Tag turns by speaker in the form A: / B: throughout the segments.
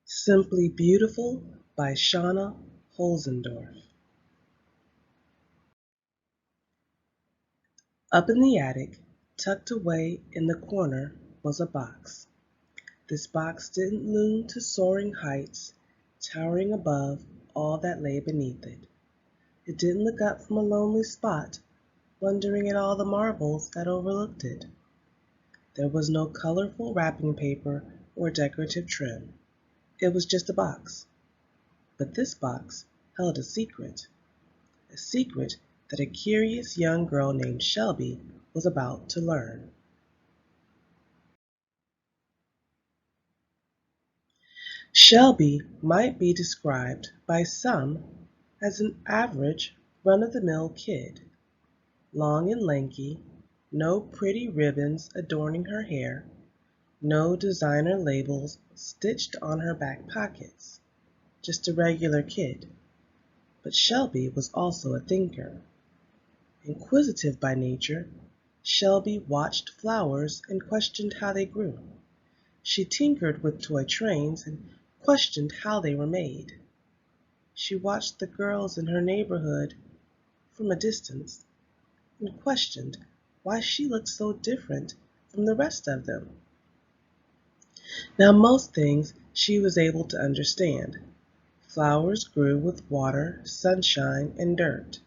A: Simply Beautiful by Shauna Holzendorf. Up in the attic, tucked away in the corner, was a box. This box didn't loom to soaring heights, towering above all that lay beneath it. It didn't look up from a lonely spot, wondering at all the marvels that overlooked it. There was no colorful wrapping paper or decorative trim. It was just a box. But this box held a secret that a curious young girl named Shelby was about to learn. Shelby might be described by some as an average, run-of-the-mill kid, long and lanky, no pretty ribbons adorning her hair, no designer labels stitched on her back pockets, just a regular kid. But Shelby was also a thinker. Inquisitive by nature, Shelby watched flowers and questioned how they grew. She tinkered with toy trains and questioned how they were made. She watched the girls in her neighborhood from a distance and questioned why she looked so different from the rest of them. Now, most things she was able to understand. Flowers grew with water, sunshine, and dirt.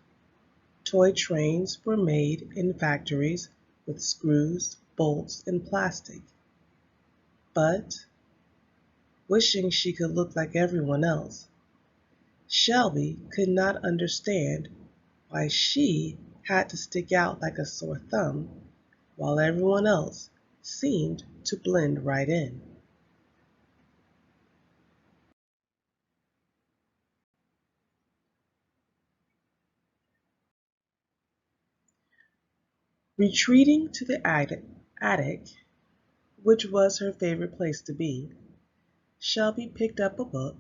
A: Toy trains were made in factories with screws, bolts, and plastic. But, wishing she could look like everyone else, Shelby could not understand why she had to stick out like a sore thumb while everyone else seemed to blend right in. Retreating to the attic, which was her favorite place to be, Shelby picked up a book,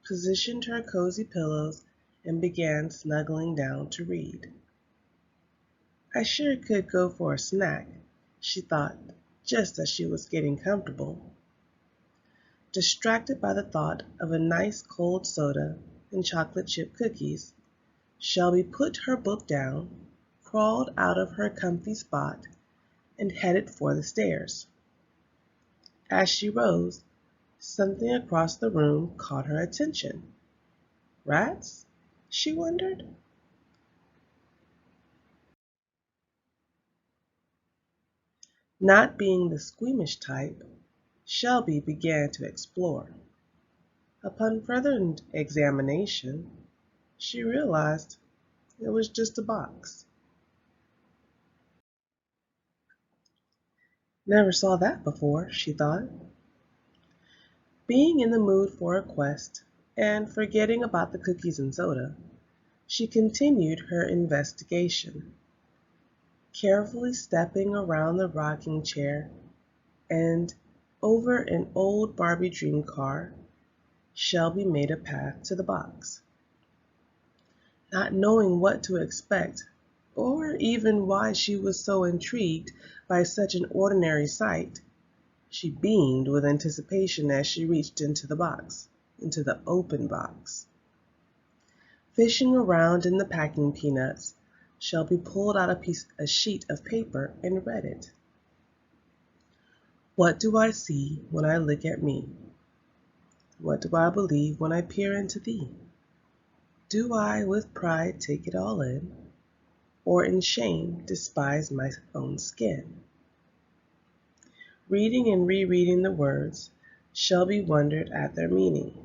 A: positioned her cozy pillows, and began snuggling down to read. I sure could go for a snack, she thought, just as she was getting comfortable. Distracted by the thought of a nice cold soda and chocolate chip cookies, Shelby put her book down, crawled out of her comfy spot, and headed for the stairs. As she rose, something across the room caught her attention. Rats? She wondered. Not being the squeamish type, Shelby began to explore. Upon further examination, she realized it was just a box. Never saw that before, she thought. Being in the mood for a quest and forgetting about the cookies and soda, she continued her investigation, carefully stepping around the rocking chair and over an old Barbie dream car. Shelby made a path to the box. Not knowing what to expect, or even why she was so intrigued by such an ordinary sight, she beamed with anticipation as she reached into the open box. Fishing around in the packing peanuts, Shelby pulled out a sheet of paper and read it. What do I see when I look at me? What do I believe when I peer into thee? Do I with pride take it all in, or in shame despise my own skin? Reading and rereading the words, Shelby wondered at their meaning.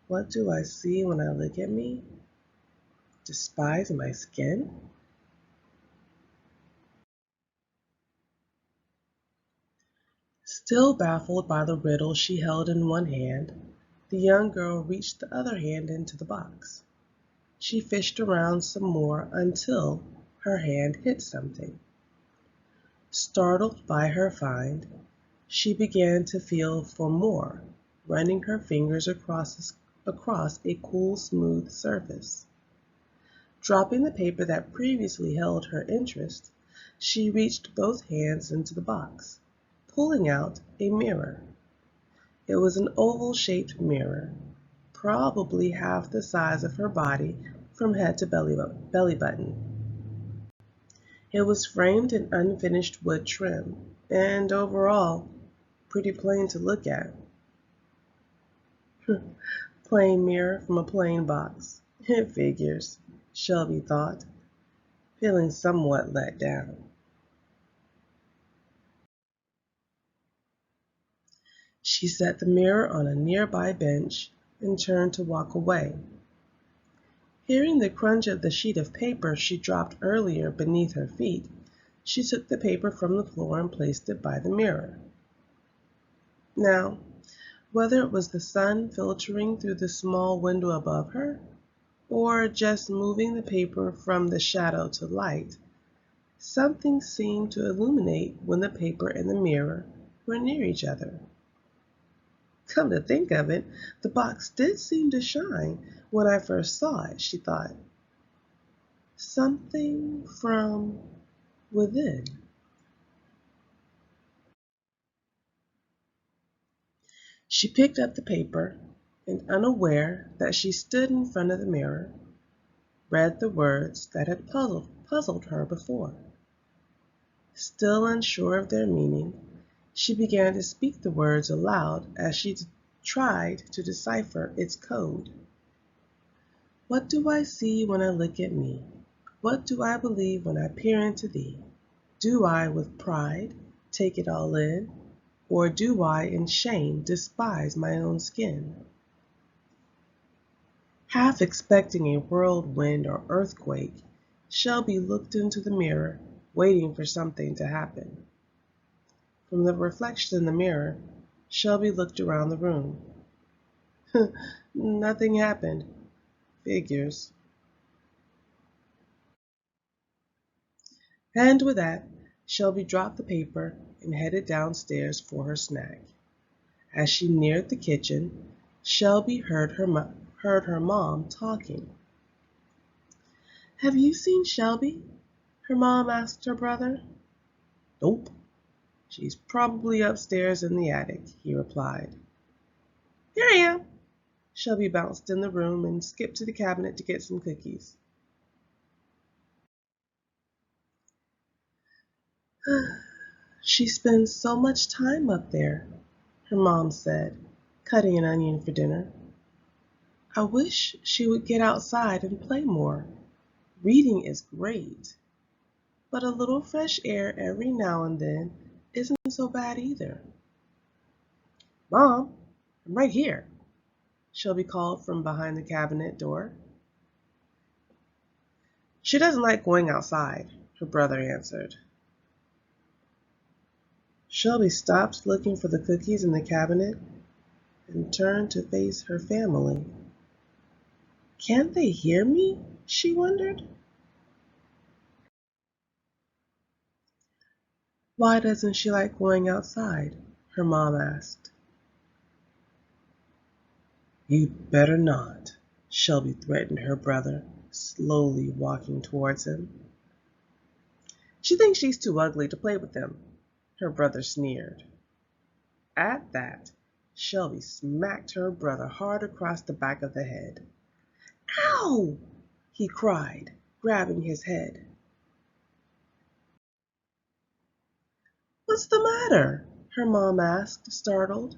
A: What do I see when I look at me? Despise my skin? Still baffled by the riddle she held in one hand, the young girl reached the other hand into the box. She fished around some more until her hand hit something. Startled by her find, she began to feel for more, running her fingers across a cool, smooth surface. Dropping the paper that previously held her interest, she reached both hands into the box, pulling out a mirror. It was an oval-shaped mirror, probably half the size of her body from head to belly button. It was framed in unfinished wood trim, and overall, pretty plain to look at. Plain mirror from a plain box. It figures, Shelby thought, feeling somewhat let down. She set the mirror on a nearby bench and turned to walk away. Hearing the crunch of the sheet of paper she dropped earlier beneath her feet, she took the paper from the floor and placed it by the mirror. Now, whether it was the sun filtering through the small window above her, or just moving the paper from the shadow to light, something seemed to illuminate when the paper and the mirror were near each other. Come to think of it, the box did seem to shine when I first saw it, she thought. Something from within. She picked up the paper and, unaware that she stood in front of the mirror, read the words that had puzzled her before. Still unsure of their meaning, she began to speak the words aloud as she tried to decipher its code. What do I see when I look at me? What do I believe when I peer into thee? Do I with pride take it all in, or do I in shame despise my own skin? Half expecting a whirlwind or earthquake, Shelby looked into the mirror, waiting for something to happen. From the reflection in the mirror, Shelby looked around the room. Nothing happened. Figures. And with that, Shelby dropped the paper and headed downstairs for her snack. As she neared the kitchen, Shelby heard her mom talking. Have you seen Shelby? Her mom asked her brother. Nope. She's probably upstairs in the attic, he replied. Here I am. Shelby bounced in the room and skipped to the cabinet to get some cookies. She spends so much time up there, her mom said, cutting an onion for dinner. I wish she would get outside and play more. Reading is great, but a little fresh air every now and then isn't so bad either. Mom, I'm right here, Shelby called from behind the cabinet door. She doesn't like going outside, her brother answered. Shelby stopped looking for the cookies in the cabinet and turned to face her family. Can't they hear me? She wondered. Why doesn't she like going outside? Her mom asked. You'd better not, Shelby threatened her brother, slowly walking towards him. She thinks she's too ugly to play with them, her brother sneered. At that, Shelby smacked her brother hard across the back of the head. Ow! He cried, grabbing his head. What's the matter? Her mom asked, startled.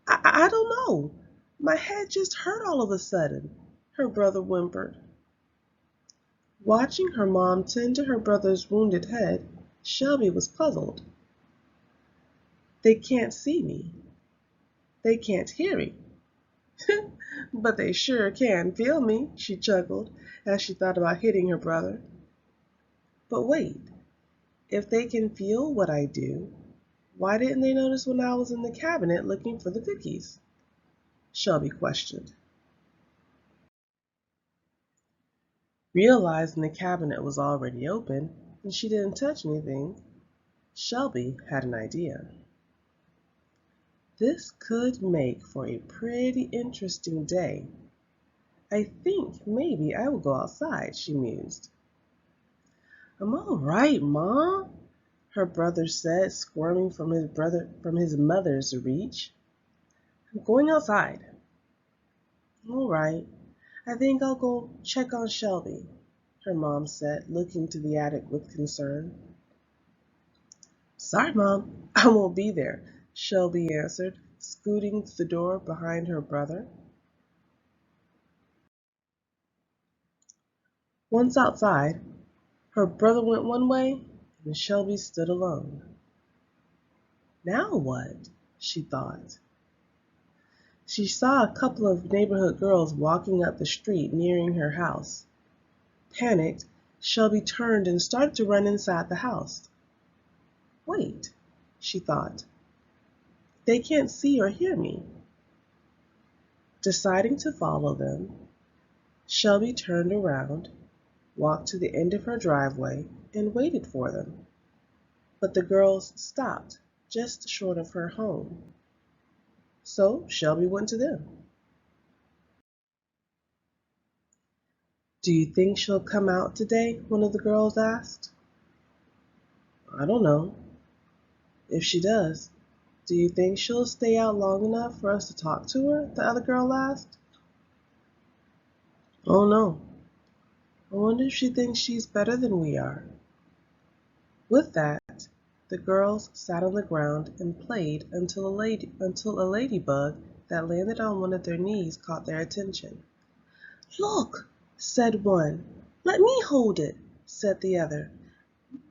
A: I don't know. My head just hurt all of a sudden, her brother whimpered. Watching her mom tend to her brother's wounded head, Shelby was puzzled. They can't see me. They can't hear me. But they sure can feel me, she chuckled as she thought about hitting her brother. But wait, if they can feel what I do, why didn't they notice when I was in the cabinet looking for the cookies? Shelby questioned. Realizing the cabinet was already open and she didn't touch anything, Shelby had an idea. This could make for a pretty interesting day. I think maybe I will go outside, she mused. I'm all right, Mom, her brother said, squirming from his mother's reach. I'm going outside. All right, I think I'll go check on Shelby, her mom said, looking to the attic with concern. Sorry, Mom, I won't be there, Shelby answered, scooting to the door behind her brother. Once outside, her brother went one way and Shelby stood alone. Now what? She thought. She saw a couple of neighborhood girls walking up the street nearing her house. Panicked, Shelby turned and started to run inside the house. Wait, she thought. They can't see or hear me. Deciding to follow them, Shelby turned around, walked to the end of her driveway, and waited for them. But the girls stopped just short of her home. So Shelby went to them. Do you think she'll come out today? One of the girls asked. I don't know. If she does, do you think she'll stay out long enough for us to talk to her? The other girl asked. Oh no. I wonder if she thinks she's better than we are. With that, the girls sat on the ground and played until a ladybug that landed on one of their knees caught their attention. Look, said one. Let me hold it, said the other.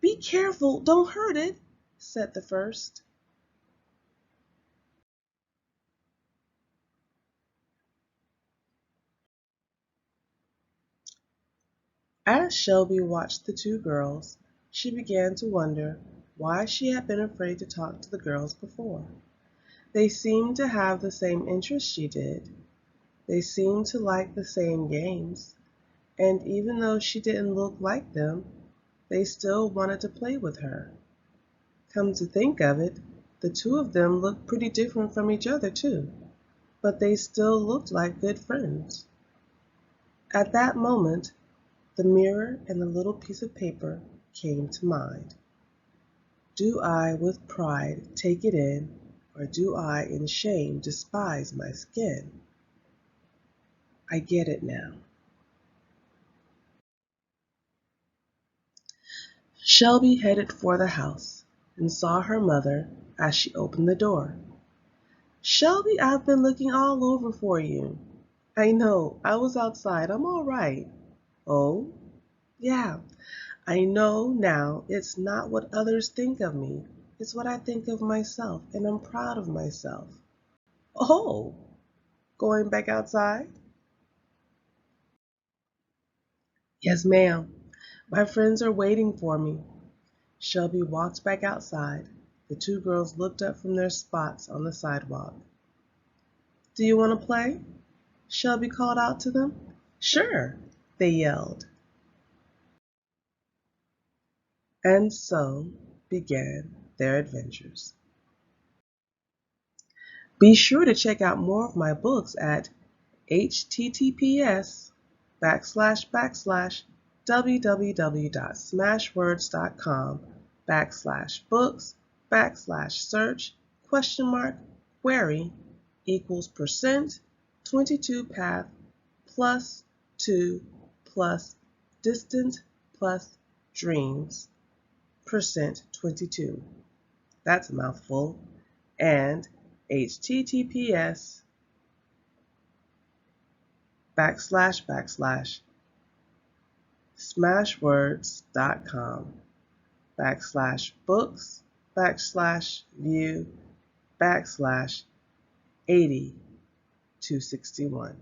A: Be careful, don't hurt it, said the first. As Shelby watched the two girls, she began to wonder why she had been afraid to talk to the girls before. They seemed to have the same interests she did. They seemed to like the same games, and even though she didn't look like them, they still wanted to play with her. Come to think of it, the two of them looked pretty different from each other too, but they still looked like good friends. At that moment, the mirror and the little piece of paper came to mind. Do I with pride take it in, or do I in shame despise my skin? I get it now. Shelby headed for the house and saw her mother as she opened the door. Shelby, I've been looking all over for you. I know, I was outside. I'm all right. Oh? Yeah, I know now it's not what others think of me. It's what I think of myself, and I'm proud of myself. Oh, going back outside? Yes, ma'am. My friends are waiting for me. Shelby walked back outside. The two girls looked up from their spots on the sidewalk. Do you want to play? Shelby called out to them. Sure, they yelled. And so began their adventures. Be sure to check out more of my books at https://www.smashwords.com/books/search?query equals %22 path plus 2 plus distant plus dreams %22. That's a mouthful. And https // smashwords.com /books /view /80 261.